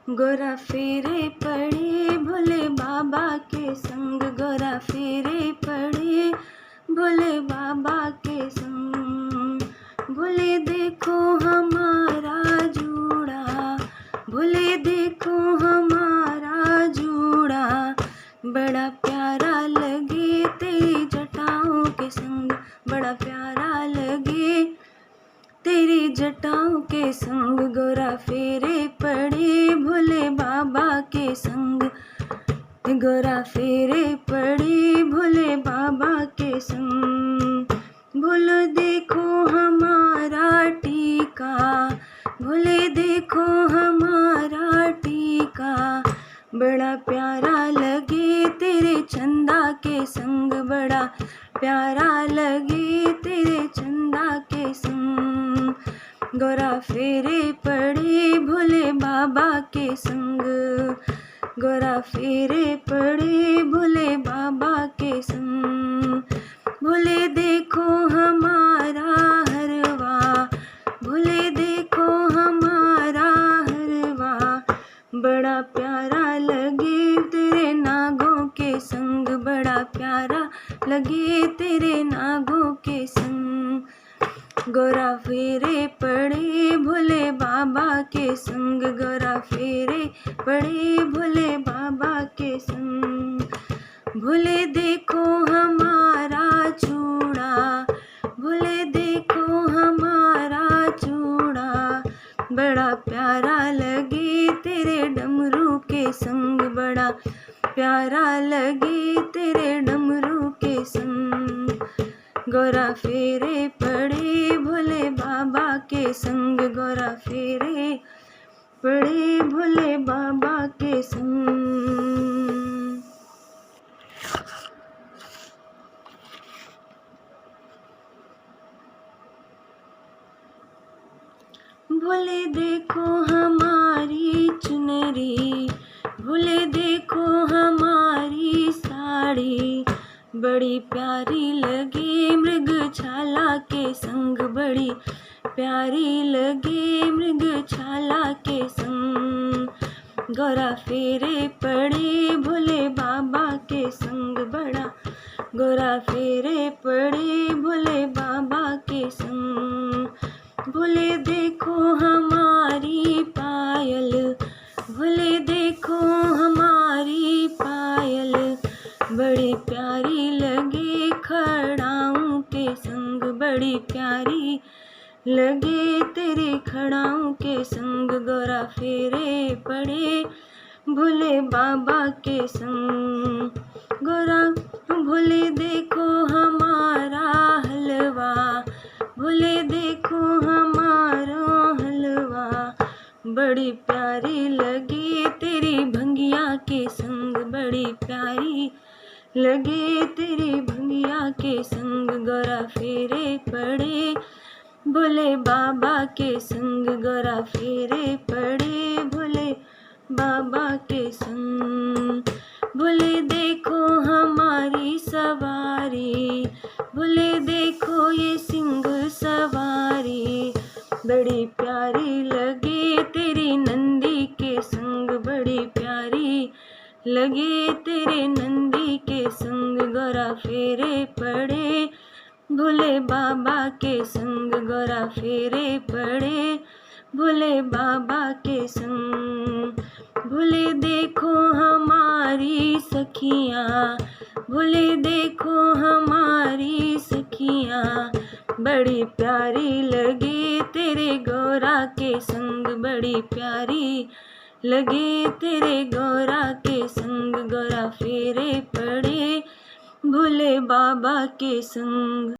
गोरा फेरे पड़े भोले बाबा के संग, गोरा फेरे पड़े भोले बाबा के संग। भोले देखो हमारा जूड़ा, भोले देखो हमारा जूड़ा, बड़ा प्यारा लगे तेरी जटाओं के संग, बड़ा प्यारा लगे तेरी जटाओं के संग। गोरा फेरे पड़े भोले बाबा के संग, गोरा फेरे पड़े भोले बाबा के संग। भोले देखो हमारा टीका, भोले देखो हमारा टीका, बड़ा प्यारा लगे तेरे चंदा के संग, बड़ा प्यारा लगे तेरे चंदा के संग। गोरा फेरे पड़े भोले बाबा के संग, गोरा फेरे पड़े भोले बाबा के संग। भोले देखो हमारा हरवा, भोले देखो हमारा हरवा, बड़ा प्यारा लगे तेरे नागों के संग, बड़ा प्यारा लगे तेरे नागों के संग। गोरा फेरे पड़े भोले बाबा के संग, गोरा फेरे पड़े भोले बाबा के संग। भोले देखो हमारा चूड़ा, भोले देखो हमारा चूड़ा, बड़ा प्यारा लगे तेरे डमरू के संग, बड़ा प्यारा लगे तेरे डमरू के संग। गोरा फेरे पड़े भोले बाबा के संग, गोरा फेरे पड़े भोले बाबा के संग। भोले देखो हमारी चुनरी, भोले देखो हमारी साड़ी, बड़ी प्यारी लगे मृगशाला के संग, बड़ी प्यारी लगे मृगशाला के संग। गोरा फेरे पड़े भोले बाबा के संग, बड़ा गोरा फेरे पड़े भोले बाबा के संग। भोले देखो हमारी पायल, भोले देखो हमारी पायल, बड़ी प्यारी लगे खड़ाऊं के संग, बड़ी प्यारी लगे तेरे खड़ाऊं के संग। गोरा फेरे पड़े भोले बाबा के संग, गोरा भोले देखो हमारा हलवा, भोले देखो हमारा हलवा, बड़ी प्यारी लगे तेरी भंगिया के संग, बड़ी प्यारी लगे तेरी भंगिया के संग। गोरा फेरे पड़े भोले बाबा के संग, गोरा फेरे पड़े भोले बाबा के संग। भोले देखो हमारी सवारी, भोले देखो ये सिंह सवारी, बड़ी प्यारी लगे तेरी नंदी के संग, बड़ी प्यारी लगे तेरे नंदी के संग। गोरा फेरे पड़े भोले बाबा के संग, गोरा फेरे पड़े भोले बाबा के संग। भोले देखो हमारी सखियाँ, भोले देखो हमारी सखियाँ, बड़ी प्यारी लगे तेरे गोरा के संग, बड़ी प्यारी लगे तेरे गोरा के संग। गोरा फेरे पड़े भोले बाबा के संग।